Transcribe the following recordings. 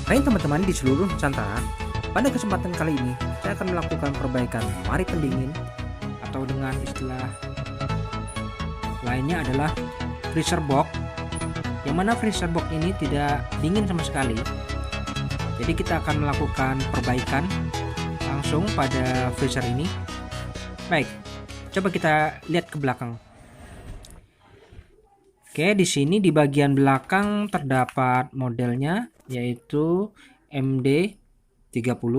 Hai teman-teman di seluruh Nusantara, pada kesempatan kali ini saya akan melakukan perbaikan lemari pendingin atau dengan istilah lainnya adalah freezer box, yang mana freezer box ini tidak dingin sama sekali. Jadi kita akan melakukan perbaikan langsung pada freezer ini. Baik, coba kita lihat ke belakang. Oke, di sini di bagian belakang terdapat modelnya yaitu MD30.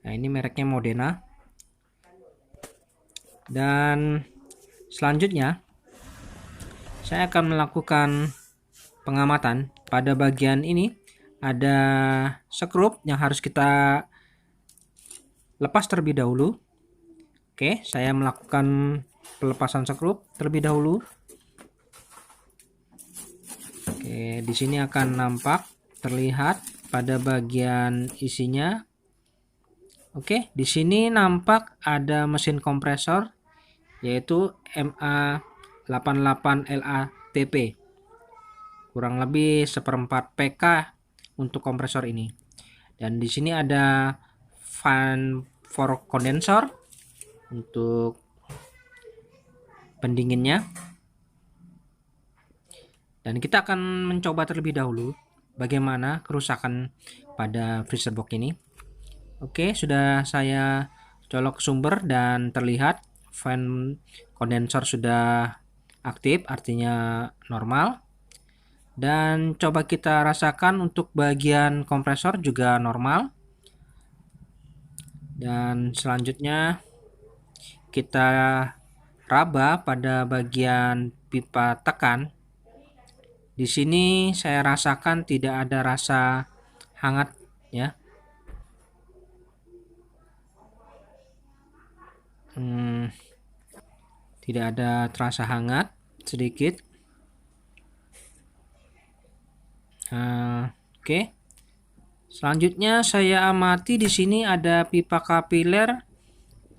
Nah, ini mereknya Modena. Dan selanjutnya saya akan melakukan pengamatan. Pada bagian ini ada skrup yang harus kita lepas terlebih dahulu. Oke, saya melakukan pelepasan skrup terlebih dahulu. Oke, di sini akan nampak terlihat pada bagian isinya. Oke, di sini nampak ada mesin kompresor yaitu MA88LATP. Kurang lebih 1/4 PK untuk kompresor ini. Dan di sini ada fan for kondensor untuk pendinginnya. Dan kita akan mencoba terlebih dahulu bagaimana kerusakan pada freezer box ini. Oke, sudah saya colok sumber dan terlihat fan kondensor sudah aktif, artinya normal. Dan coba kita rasakan untuk bagian kompresor juga normal. Dan selanjutnya kita raba pada bagian pipa tekan. Di sini saya rasakan tidak ada rasa hangat ya. Tidak ada terasa hangat sedikit. Oke. Selanjutnya saya amati di sini ada pipa kapiler.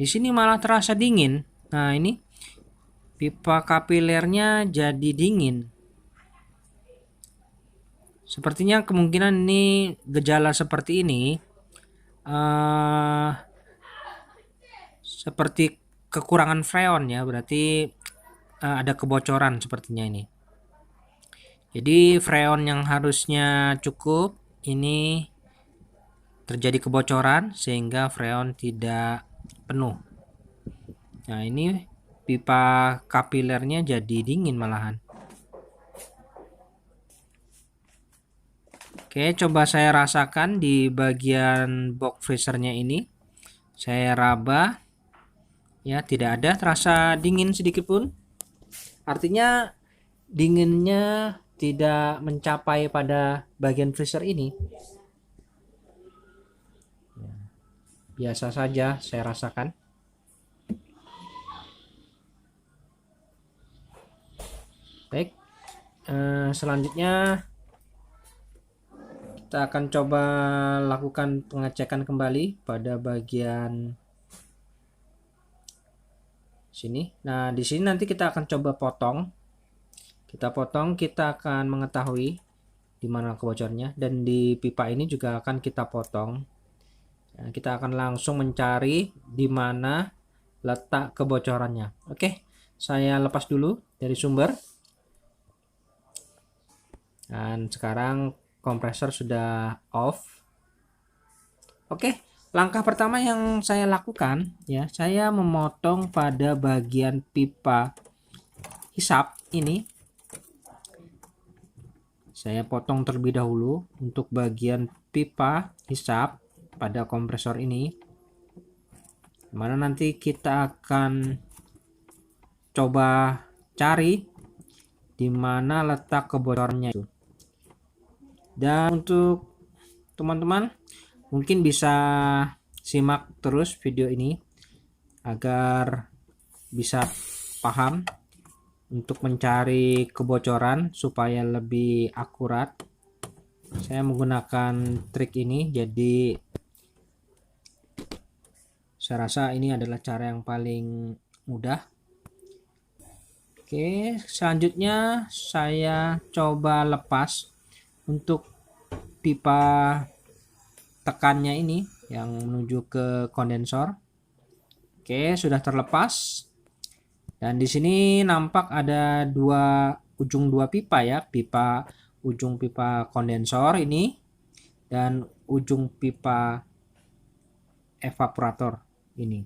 Di sini malah terasa dingin. Nah, ini pipa kapilernya jadi dingin. Sepertinya kemungkinan ini gejala seperti ini seperti kekurangan freon ya, berarti ada kebocoran sepertinya ini. Jadi freon yang harusnya cukup ini terjadi kebocoran sehingga freon tidak penuh. Nah, ini pipa kapilernya jadi dingin malahan. Oke, coba saya rasakan di bagian box freezernya ini. Saya raba. Ya, tidak ada terasa dingin sedikit pun. Artinya dinginnya tidak mencapai pada bagian freezer ini. Biasa saja saya rasakan. Baik, selanjutnya kita akan coba lakukan pengecekan kembali pada bagian sini. Nah, di sini nanti kita akan coba potong. Kita potong, kita akan mengetahui di mana kebocorannya, dan di pipa ini juga akan kita potong. Nah, kita akan langsung mencari di mana letak kebocorannya. Oke, saya lepas dulu dari sumber. Dan sekarang kompresor sudah off. Oke, langkah pertama yang saya lakukan ya, saya memotong pada bagian pipa hisap ini. Saya potong terlebih dahulu untuk bagian pipa hisap pada kompresor ini. Mana nanti kita akan coba cari di mana letak kebocorannya itu. Dan untuk teman-teman mungkin bisa simak terus video ini agar bisa paham untuk mencari kebocoran supaya lebih akurat. Saya menggunakan trik ini, jadi saya rasa ini adalah cara yang paling mudah. Oke, selanjutnya saya coba lepas untuk pipa tekannya ini yang menuju ke kondensor. Oke, sudah terlepas. Dan di sini nampak ada ujung dua pipa ya, ujung pipa kondensor ini dan ujung pipa evaporator ini.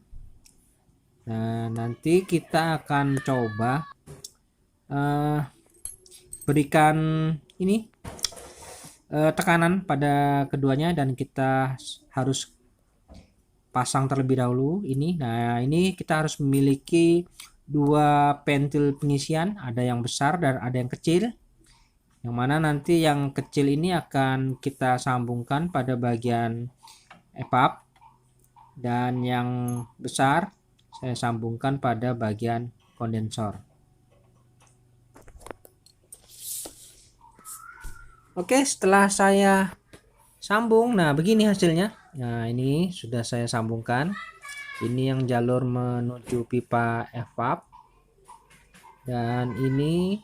Nah, nanti kita akan coba berikan ini tekanan pada keduanya dan kita harus pasang terlebih dahulu ini. Nah, ini kita harus memiliki dua pentil pengisian, ada yang besar dan ada yang kecil. Yang mana nanti yang kecil ini akan kita sambungkan pada bagian evap dan yang besar saya sambungkan pada bagian kondensor. Oke, setelah saya sambung, nah begini hasilnya. Nah, ini sudah saya sambungkan. Ini yang jalur menuju pipa evap dan ini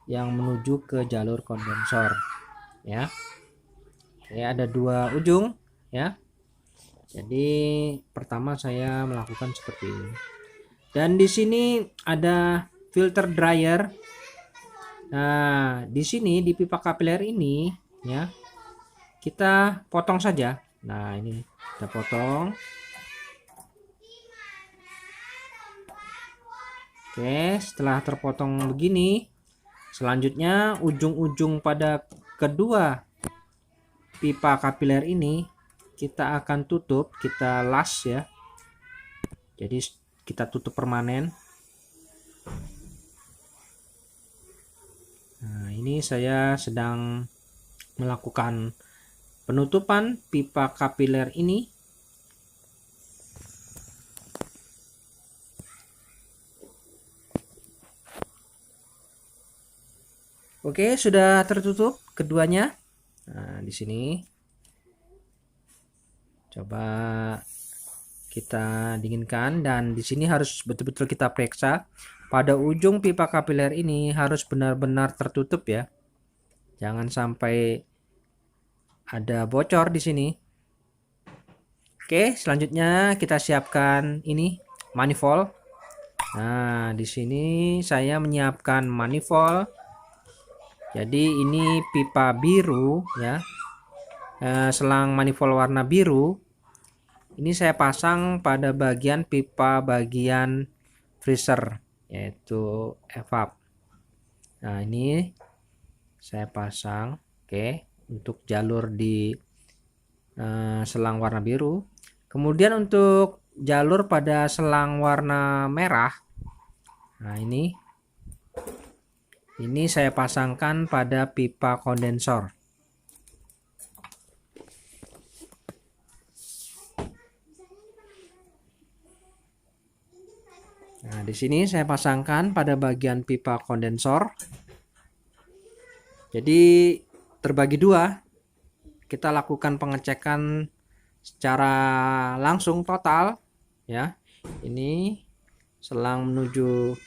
yang menuju ke jalur kondensor ya. Oke, ada dua ujung ya. Jadi pertama saya melakukan seperti ini. Dan di sini ada filter dryer. Nah, di sini di pipa kapiler ini ya, kita potong saja. Nah, ini kita potong. Oke, setelah terpotong begini, selanjutnya ujung-ujung pada kedua pipa kapiler ini kita akan tutup, kita las ya. Jadi kita tutup permanen. Nah, ini saya sedang melakukan penutupan pipa kapiler ini. Oke, sudah tertutup keduanya. Nah, di sini coba kita dinginkan dan di sini harus betul-betul kita periksa pada ujung pipa kapiler ini harus benar-benar tertutup ya. Jangan sampai ada bocor di sini. Oke, selanjutnya kita siapkan ini manifold. Nah, di sini saya menyiapkan manifold. Jadi ini pipa biru ya, selang manifold warna biru. Ini saya pasang pada bagian pipa bagian freezer yaitu evap. Nah, ini saya pasang, oke, untuk jalur di selang warna biru. Kemudian untuk jalur pada selang warna merah, nah ini saya pasangkan pada pipa kondensor. Nah, di sini saya pasangkan pada bagian pipa kondensor. Jadi terbagi dua. Kita lakukan pengecekan secara langsung total ya. Ini selang menuju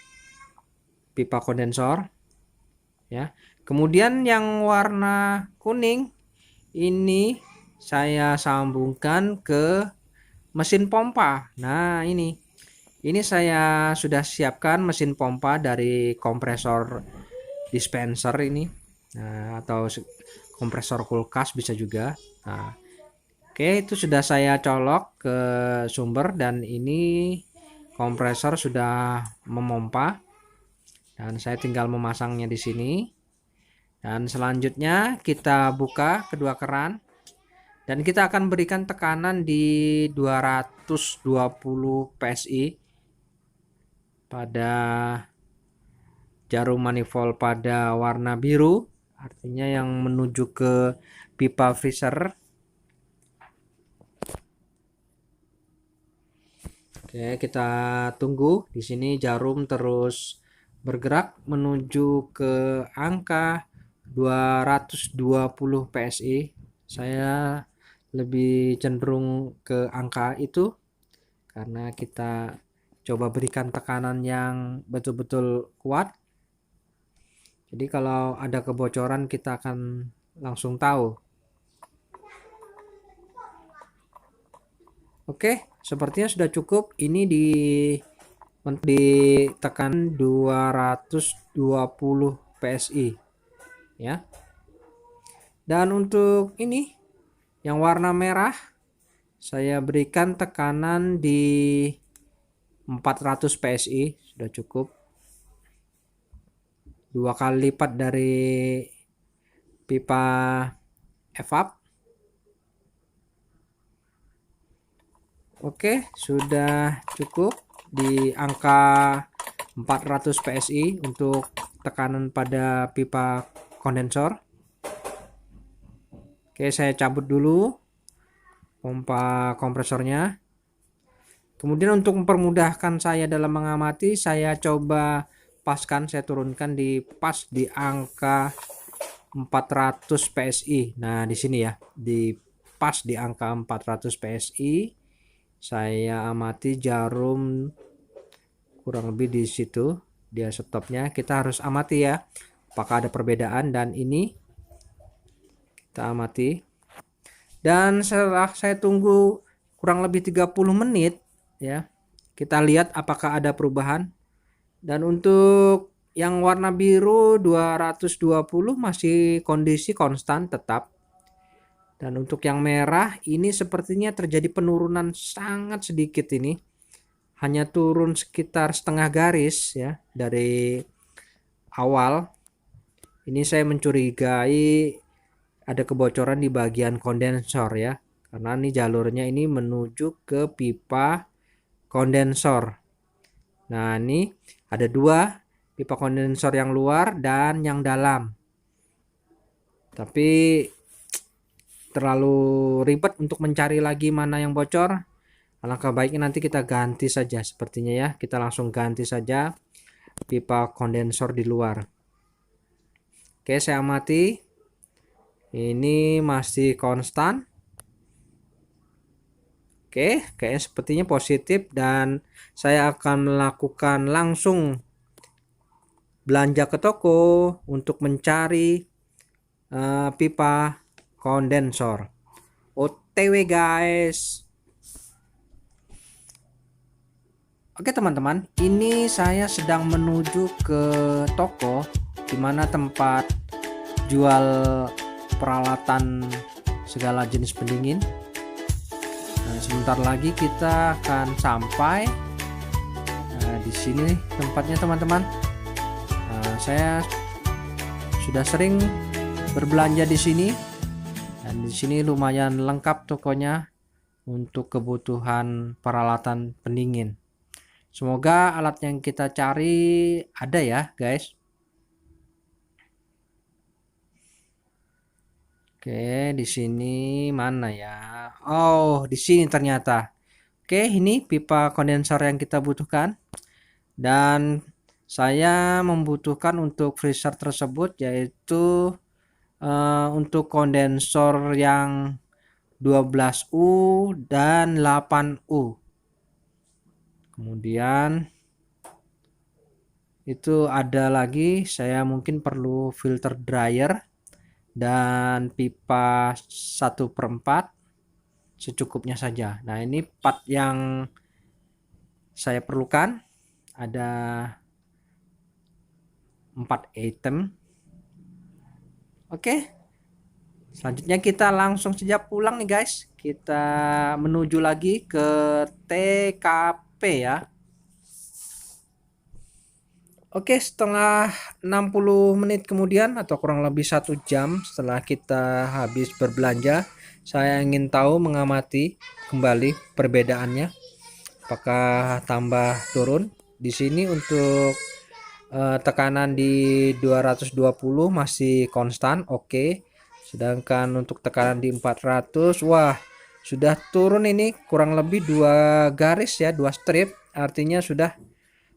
pipa kondensor ya. Kemudian yang warna kuning ini saya sambungkan ke mesin pompa. Nah, ini saya sudah siapkan mesin pompa dari kompresor dispenser ini. Nah, atau kompresor kulkas bisa juga. Nah, oke, itu sudah saya colok ke sumber dan ini kompresor sudah memompa dan saya tinggal memasangnya di sini. Dan selanjutnya kita buka kedua keran dan kita akan berikan tekanan di 220 PSI pada jarum manifold pada warna biru, artinya yang menuju ke pipa freezer. Oke, kita tunggu. Di sini jarum terus bergerak menuju ke angka 220 PSI. Saya lebih cenderung ke angka itu karena kita coba berikan tekanan yang betul-betul kuat. Jadi kalau ada kebocoran kita akan langsung tahu. Oke, sepertinya sudah cukup. Ini ditekan 220 PSI ya. Dan untuk ini yang warna merah saya berikan tekanan di 400 PSI, sudah cukup. 2 kali lipat dari pipa evap. Oke, sudah cukup di angka 400 PSI untuk tekanan pada pipa kondensor. Oke, saya cabut dulu pompa kompresornya. Kemudian untuk mempermudahkan saya dalam mengamati, saya coba paskan, saya turunkan di pas di angka 400 PSI. Nah, di sini ya, di pas di angka 400 PSI. Saya amati jarum kurang lebih di situ, dia stopnya. Kita harus amati ya, apakah ada perbedaan, dan ini kita amati. Dan setelah saya tunggu kurang lebih 30 menit ya, kita lihat apakah ada perubahan. Dan untuk yang warna biru 220 masih kondisi konstan tetap. Dan untuk yang merah ini sepertinya terjadi penurunan sangat sedikit, ini hanya turun sekitar setengah garis ya dari awal. Ini saya mencurigai ada kebocoran di bagian kondensor ya, karena ini jalurnya ini menuju ke pipa kondensor. Nah, ini ada 2 pipa kondensor, yang luar dan yang dalam. Tapi terlalu ribet untuk mencari lagi mana yang bocor. Alangkah baiknya nanti kita ganti saja sepertinya ya. Kita langsung ganti saja pipa kondensor di luar. Oke, saya amati. Ini masih konstan. Oke, kayaknya sepertinya positif, dan saya akan melakukan langsung belanja ke toko untuk mencari pipa kondensor. OTW guys. Oke teman-teman, ini saya sedang menuju ke toko dimana tempat jual peralatan segala jenis pendingin. Nah, sebentar lagi kita akan sampai. Nah, di sini tempatnya teman-teman. Nah, saya sudah sering berbelanja di sini, dan di sini lumayan lengkap tokonya untuk kebutuhan peralatan pendingin. Semoga alat yang kita cari ada ya guys. Oke, di sini mana ya? Oh, di sini ternyata. Oke, ini pipa kondensor yang kita butuhkan. Dan saya membutuhkan untuk freezer tersebut, yaitu untuk kondensor yang 12U dan 8U. Kemudian itu ada lagi, saya mungkin perlu filter dryer dan pipa 1/4, secukupnya saja. Nah, ini part yang saya perlukan, ada 4 item. Oke, selanjutnya kita langsung saja pulang nih guys. Kita menuju lagi ke TKP ya. Oke, setelah 60 menit kemudian atau kurang lebih 1 jam setelah kita habis berbelanja, saya ingin tahu, mengamati kembali perbedaannya. Apakah tambah turun? Di sini untuk tekanan di 220 masih konstan, oke. Sedangkan untuk tekanan di 400, wah, sudah turun ini kurang lebih 2 garis ya, 2 strip. Artinya sudah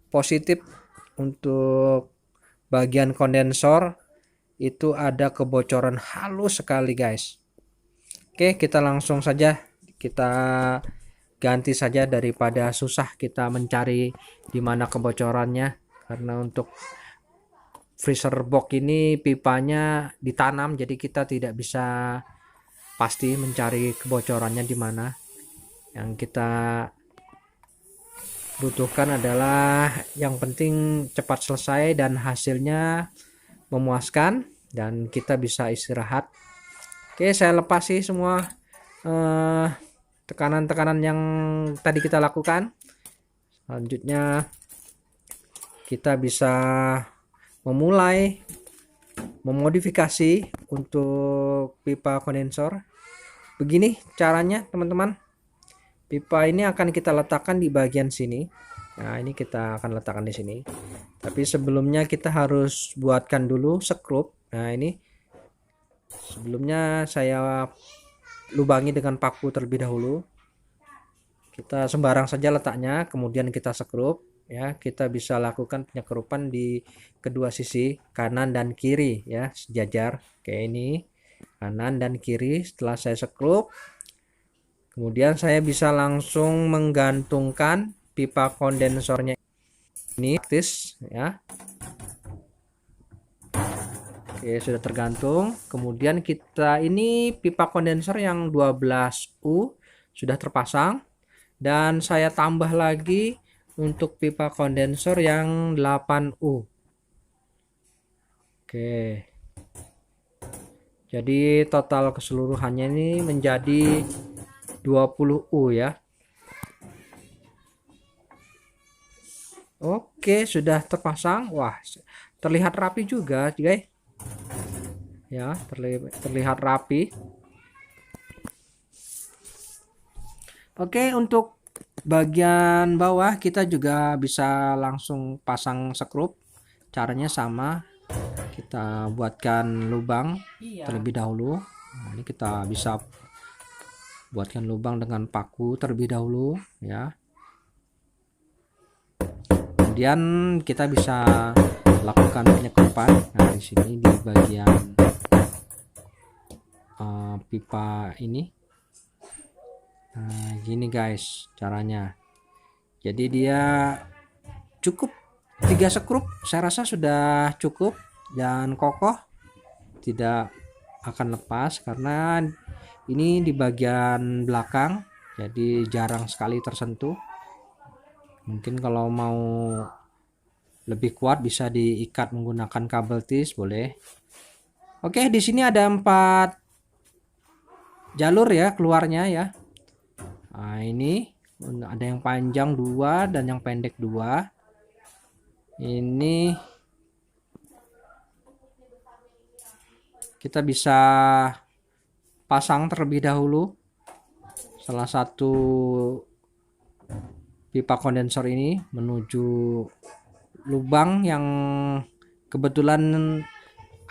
positif. Untuk bagian kondensor itu ada kebocoran halus sekali guys. Oke, kita langsung saja kita ganti saja daripada susah kita mencari di mana kebocorannya, karena untuk freezer box ini pipanya ditanam, jadi kita tidak bisa pasti mencari kebocorannya di mana. Yang kita butuhkan adalah yang penting cepat selesai dan hasilnya memuaskan dan kita bisa istirahat. Oke, saya lepas sih semua tekanan-tekanan yang tadi kita lakukan. Selanjutnya kita bisa memulai memodifikasi untuk pipa kondensor. Begini caranya teman-teman. Pipa ini akan kita letakkan di bagian sini. Nah, ini kita akan letakkan di sini. Tapi sebelumnya kita harus buatkan dulu skrup. Nah, ini sebelumnya saya lubangi dengan paku terlebih dahulu. Kita sembarang saja letaknya, kemudian kita skrup ya. Kita bisa lakukan penyekrupan di kedua sisi kanan dan kiri ya, sejajar kayak ini, kanan dan kiri. Setelah saya skrup, kemudian saya bisa langsung menggantungkan pipa kondensornya ini praktis ya. Oke, sudah tergantung. Kemudian kita ini pipa kondensor yang 12U sudah terpasang dan saya tambah lagi untuk pipa kondensor yang 8U. Oke. Jadi total keseluruhannya ini menjadi 20U ya. Oke, sudah terpasang. Wah, terlihat rapi juga, guys. Ya, terlihat rapi. Oke, untuk bagian bawah kita juga bisa langsung pasang skrup. Caranya sama. Kita buatkan lubang terlebih dahulu. Nah, ini kita bisa buatkan lubang dengan paku terlebih dahulu ya. Kemudian kita bisa lakukan penyekrupan. Nah, di sini di bagian pipa ini. Nah, gini guys caranya. Jadi dia cukup 3 skrup, saya rasa sudah cukup dan kokoh, tidak akan lepas karena ini di bagian belakang, jadi jarang sekali tersentuh. Mungkin kalau mau lebih kuat bisa diikat menggunakan kabel tis, boleh. Oke, di sini ada 4 jalur ya keluarnya ya. Nah, ini ada yang panjang 2 dan yang pendek 2. Ini kita bisa pasang terlebih dahulu salah satu pipa kondensor ini menuju lubang yang kebetulan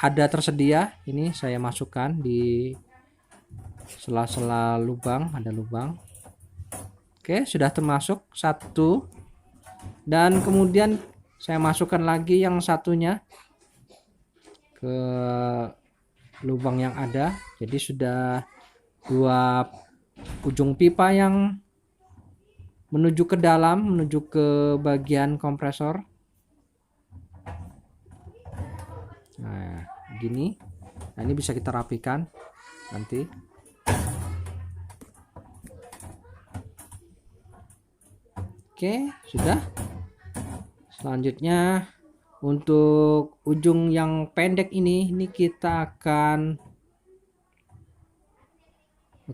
ada tersedia. Ini saya masukkan di sela-sela lubang, ada lubang. Oke, sudah termasuk satu dan kemudian saya masukkan lagi yang satunya ke lubang yang ada. Jadi sudah 2 ujung pipa yang menuju ke dalam, menuju ke bagian kompresor. Nah, gini. Nah, ini bisa kita rapikan nanti. Oke, sudah. Selanjutnya untuk ujung yang pendek ini kita akan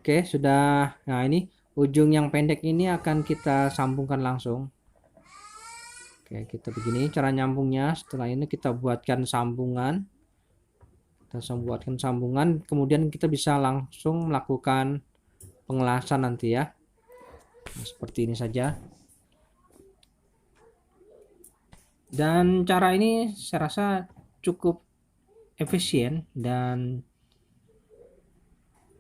sudah. Nah, ini ujung yang pendek ini akan kita sambungkan langsung. Oke, kita begini cara nyambungnya. Setelah ini kita buatkan sambungan. Kita buatkan sambungan, kemudian kita bisa langsung melakukan pengelasan nanti ya. Nah, seperti ini saja. Dan cara ini saya rasa cukup efisien dan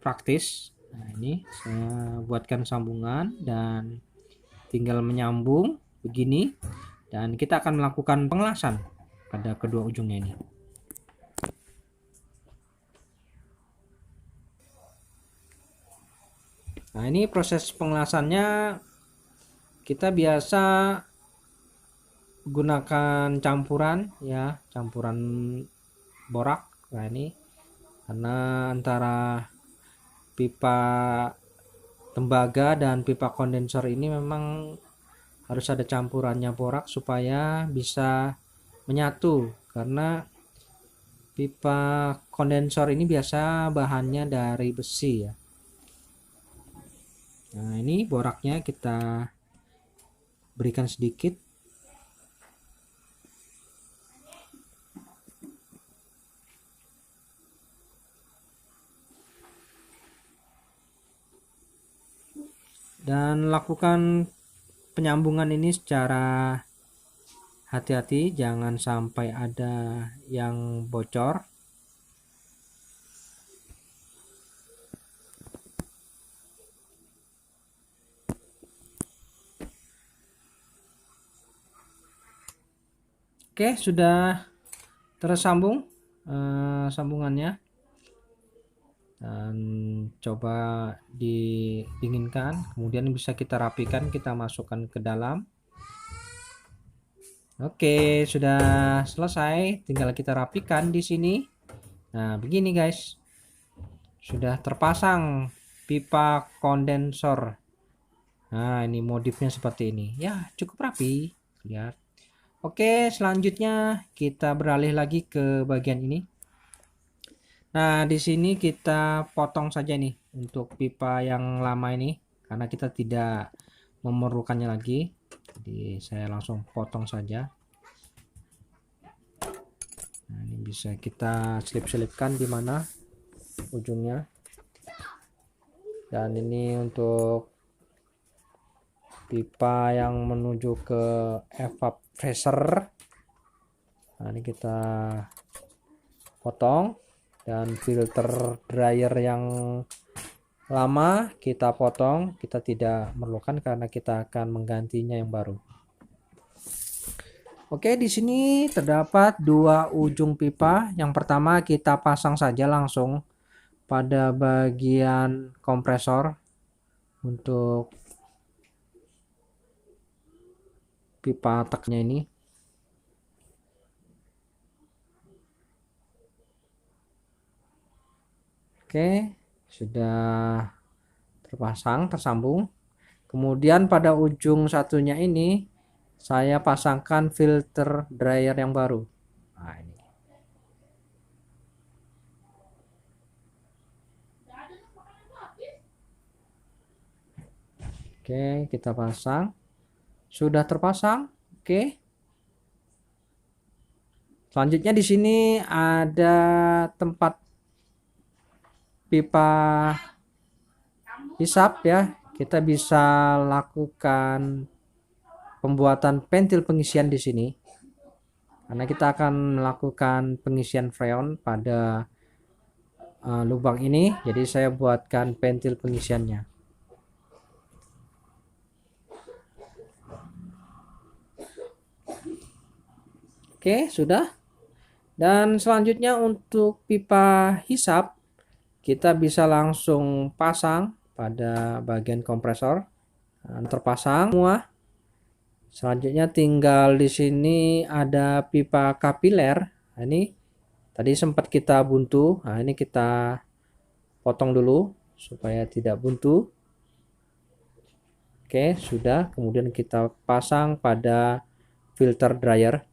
praktis. Nah, ini saya buatkan sambungan dan tinggal menyambung begini dan kita akan melakukan pengelasan pada kedua ujungnya ini. Nah, ini proses pengelasannya kita biasa gunakan campuran ya, campuran borak. Nah ini karena antara pipa tembaga dan pipa kondensor ini memang harus ada campurannya borak supaya bisa menyatu, karena pipa kondensor ini biasa bahannya dari besi ya. Nah ini boraknya kita berikan sedikit. Dan lakukan penyambungan ini secara hati-hati, jangan sampai ada yang bocor. Oke, sudah tersambung sambungannya. Dan coba didinginkan, kemudian bisa kita rapikan, kita masukkan ke dalam. Oke, sudah selesai, tinggal kita rapikan di sini. Nah begini guys, sudah terpasang pipa kondensor. Nah ini modifnya seperti ini ya, cukup rapi, lihat. Oke, selanjutnya kita beralih lagi ke bagian ini. Nah, di sini kita potong saja nih untuk pipa yang lama ini, karena kita tidak memerlukannya lagi. Jadi saya langsung potong saja. Nah, ini bisa kita selip-selipkan di mana ujungnya. Dan ini untuk pipa yang menuju ke evaporator. Nah, ini kita potong. Dan filter dryer yang lama kita potong, kita tidak memerlukan karena kita akan menggantinya yang baru. Oke, di sini terdapat dua ujung pipa. Yang pertama kita pasang saja langsung pada bagian kompresor untuk pipa teknya ini. Oke, sudah terpasang, tersambung. Kemudian pada ujung satunya ini saya pasangkan filter dryer yang baru. Nah, ini. Oke, kita pasang. Sudah terpasang. Oke. Selanjutnya di sini ada tempat pipa hisap ya. Kita bisa lakukan pembuatan pentil pengisian di sini. Karena kita akan melakukan pengisian freon pada lubang ini, jadi saya buatkan pentil pengisiannya. Oke, sudah. Dan selanjutnya untuk pipa hisap kita bisa langsung pasang pada bagian kompresor. Nah, terpasang semua. Selanjutnya tinggal di sini ada pipa kapiler. Nah, ini tadi sempat kita buntu. Nah, ini kita potong dulu supaya tidak buntu. Oke, sudah. Kemudian kita pasang pada filter dryer.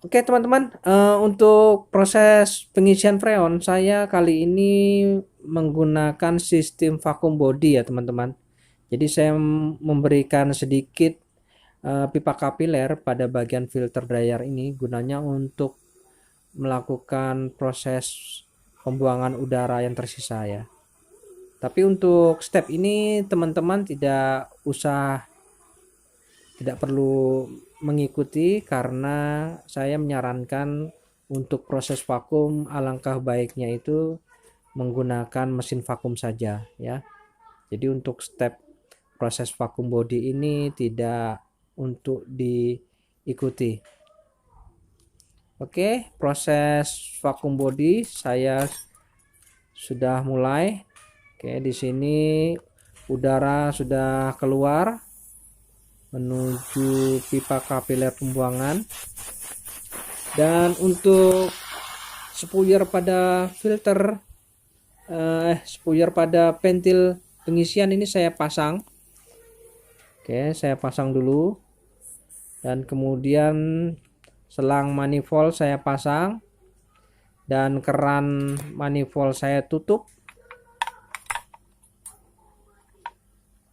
Oke teman-teman, untuk proses pengisian freon saya kali ini menggunakan sistem vacuum body ya teman-teman. Jadi saya memberikan sedikit pipa kapiler pada bagian filter dryer ini, gunanya untuk melakukan proses pembuangan udara yang tersisa ya. Tapi untuk step ini teman-teman tidak perlu mengikuti, karena saya menyarankan untuk proses vakum alangkah baiknya itu menggunakan mesin vakum saja ya. Jadi untuk step proses vakum body ini tidak untuk diikuti. Oke, proses vakum body saya sudah mulai. Oke, di sini udara sudah keluar. menuju pipa kapiler pembuangan. Dan untuk spuyer pada filter spuyer pada ventil pengisian ini saya pasang. Oke, saya pasang dulu. Dan kemudian selang manifold saya pasang dan keran manifold saya tutup.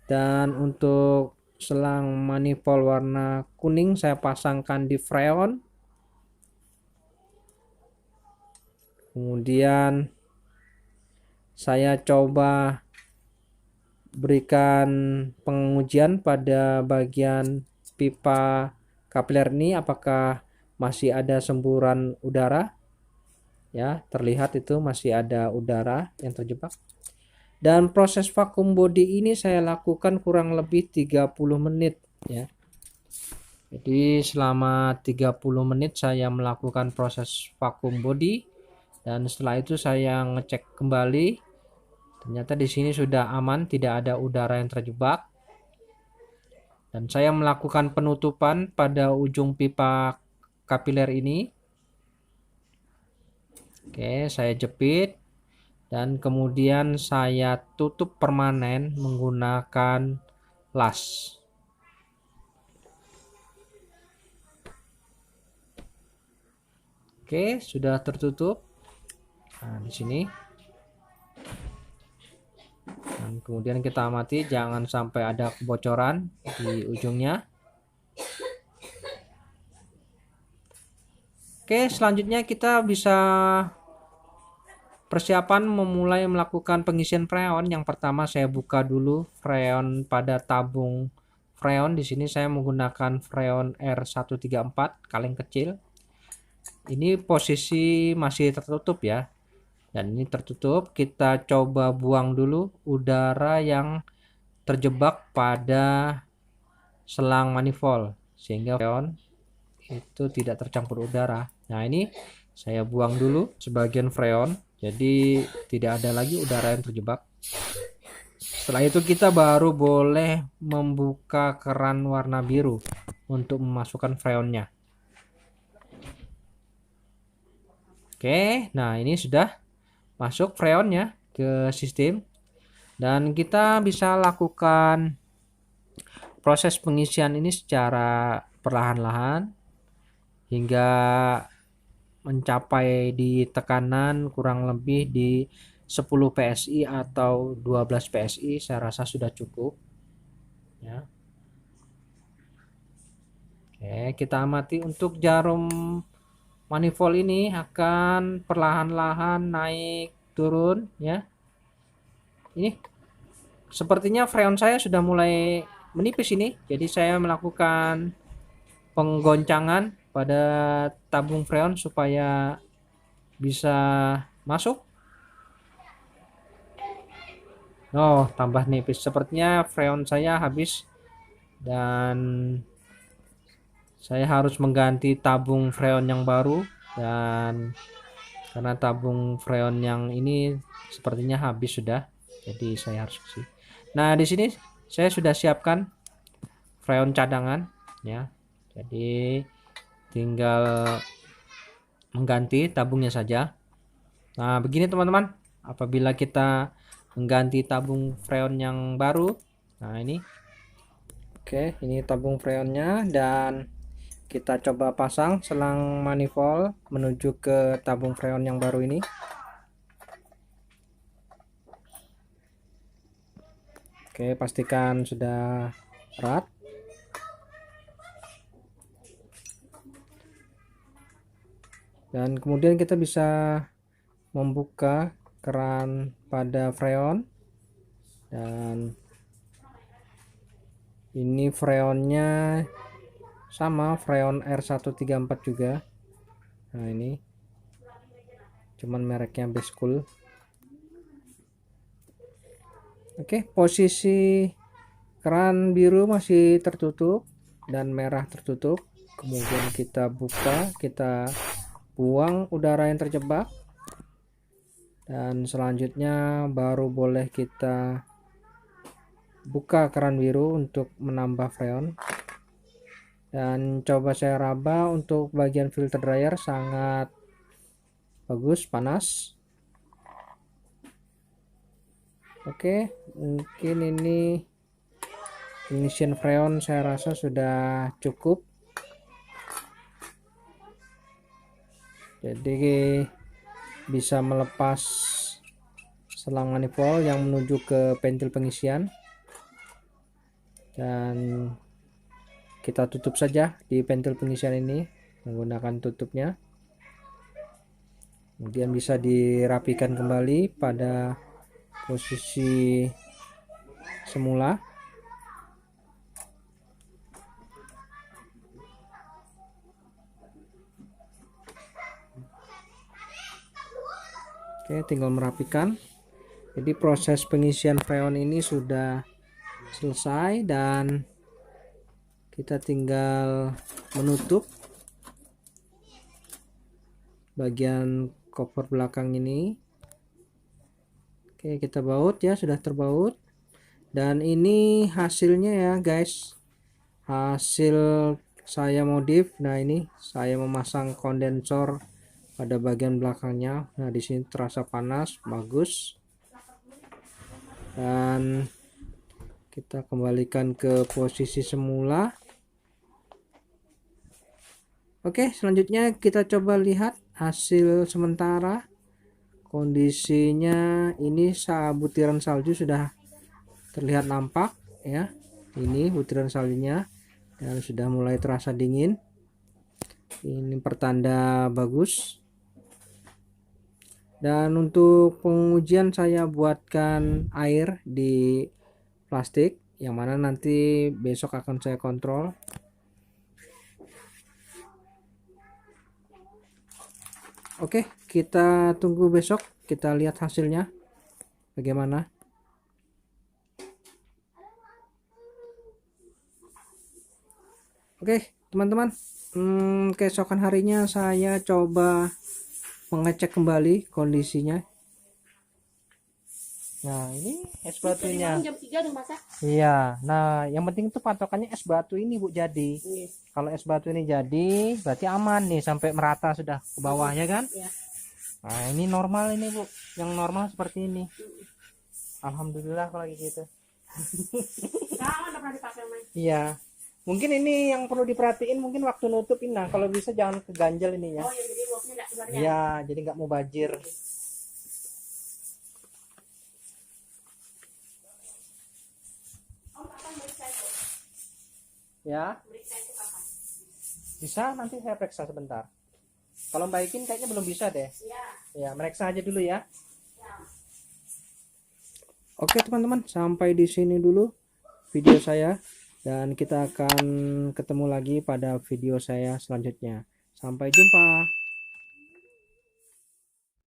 Dan untuk selang manifold warna kuning saya pasangkan di freon. Kemudian saya coba berikan pengujian pada bagian pipa kapiler ini apakah masih ada semburan udara. Ya, terlihat itu masih ada udara yang terjebak. Dan proses vakum body ini saya lakukan kurang lebih 30 menit ya. Jadi selama 30 menit saya melakukan proses vakum body, dan setelah itu saya ngecek kembali. Ternyata di sini sudah aman, tidak ada udara yang terjebak. Dan saya melakukan penutupan pada ujung pipa kapiler ini. Oke, saya jepit. Dan kemudian saya tutup permanen menggunakan las. Oke, sudah tertutup. Nah, di sini. Dan kemudian kita amati jangan sampai ada kebocoran di ujungnya. Oke, selanjutnya kita bisa persiapan memulai melakukan pengisian freon. Yang pertama saya buka dulu freon pada tabung freon. Di sini saya menggunakan freon R134 kaleng kecil. Ini posisi masih tertutup ya. Dan ini tertutup. Kita coba buang dulu udara yang terjebak pada selang manifold sehingga freon itu tidak tercampur udara. Nah, ini saya buang dulu sebagian freon. Jadi tidak ada lagi udara yang terjebak. Setelah itu kita baru boleh membuka keran warna biru untuk memasukkan freonnya. Oke, nah ini sudah masuk freonnya ke sistem. Dan kita bisa lakukan proses pengisian ini secara perlahan-lahan hingga mencapai di tekanan kurang lebih di 10 PSI atau 12 PSI. Saya rasa sudah cukup ya. Oke, kita amati untuk jarum manifold ini akan perlahan-lahan naik turun ya. Ini sepertinya freon saya sudah mulai menipis ini. Jadi saya melakukan penggoncangan pada tabung freon supaya bisa masuk. Oh, tambah nipis. Sepertinya freon saya habis dan saya harus mengganti tabung freon yang baru, dan karena tabung freon yang ini sepertinya habis sudah. Jadi saya harus isi. Nah, di sini saya sudah siapkan freon cadangan ya. Jadi tinggal mengganti tabungnya saja. Nah, begini teman-teman, apabila kita mengganti tabung freon yang baru. Nah, ini. Oke, ini tabung freonnya, dan kita coba pasang selang manifold menuju ke tabung freon yang baru ini. Oke, pastikan sudah erat. Dan kemudian kita bisa membuka keran pada freon. Dan ini freonnya sama, freon R134 juga. Nah, ini cuman mereknya Beskul. Oke, posisi keran biru masih tertutup dan merah tertutup. Kemudian kita buka, kita buang udara yang terjebak, dan selanjutnya baru boleh kita buka keran biru untuk menambah freon. Dan coba saya raba untuk bagian filter dryer, sangat bagus, panas. Oke, mungkin ini pengisian freon saya rasa sudah cukup. Jadi bisa melepas selang manifold yang menuju ke pentil pengisian. Dan kita tutup saja di pentil pengisian ini menggunakan tutupnya. Kemudian bisa dirapikan kembali pada posisi semula. Oke, tinggal merapikan. Jadi proses pengisian freon ini sudah selesai dan kita tinggal menutup bagian cover belakang ini. Oke, kita baut ya, sudah terbaut. Dan ini hasilnya ya guys, hasil saya modif. Nah, ini saya memasang kondensor pada bagian belakangnya. Nah, di sini terasa panas, bagus. Dan kita kembalikan ke posisi semula. Oke, selanjutnya kita coba lihat hasil sementara. Kondisinya ini butiran salju sudah terlihat nampak ya. Ini butiran saljunya dan sudah mulai terasa dingin. Ini pertanda bagus. Dan untuk pengujian saya buatkan air di plastik, yang mana nanti besok akan saya kontrol. Oke, kita tunggu besok, kita lihat hasilnya bagaimana. Oke teman-teman, keesokan harinya saya coba mengecek kembali kondisinya. Nah, ini es batunya. Jam 3 udah masak. Iya, nah yang penting itu patokannya es batu ini Bu jadi. Kalau es batu ini jadi berarti aman nih sampai merata sudah ke bawah ya kan? Iya. Nah, ini normal ini Bu, yang normal seperti ini. Alhamdulillah kalau gitu. Nah, udah pernah dipakai Mas. Iya. Mungkin ini yang perlu diperhatiin mungkin waktu nutupin. Nah, kalau bisa jangan keganjel ininya. Oh ya, jadi uapnya nggak keluar ya. Iya, jadi nggak mau bajir. Om kapan meriksa itu? Ya, Meriksa itu kapan? bisa nanti saya periksa sebentar. Kalau baikin kayaknya belum bisa deh. Iya. Ya, meriksa aja dulu ya. Ya. Oke teman-teman, sampai di sini dulu video saya. Dan kita akan ketemu lagi pada video saya selanjutnya. Sampai jumpa.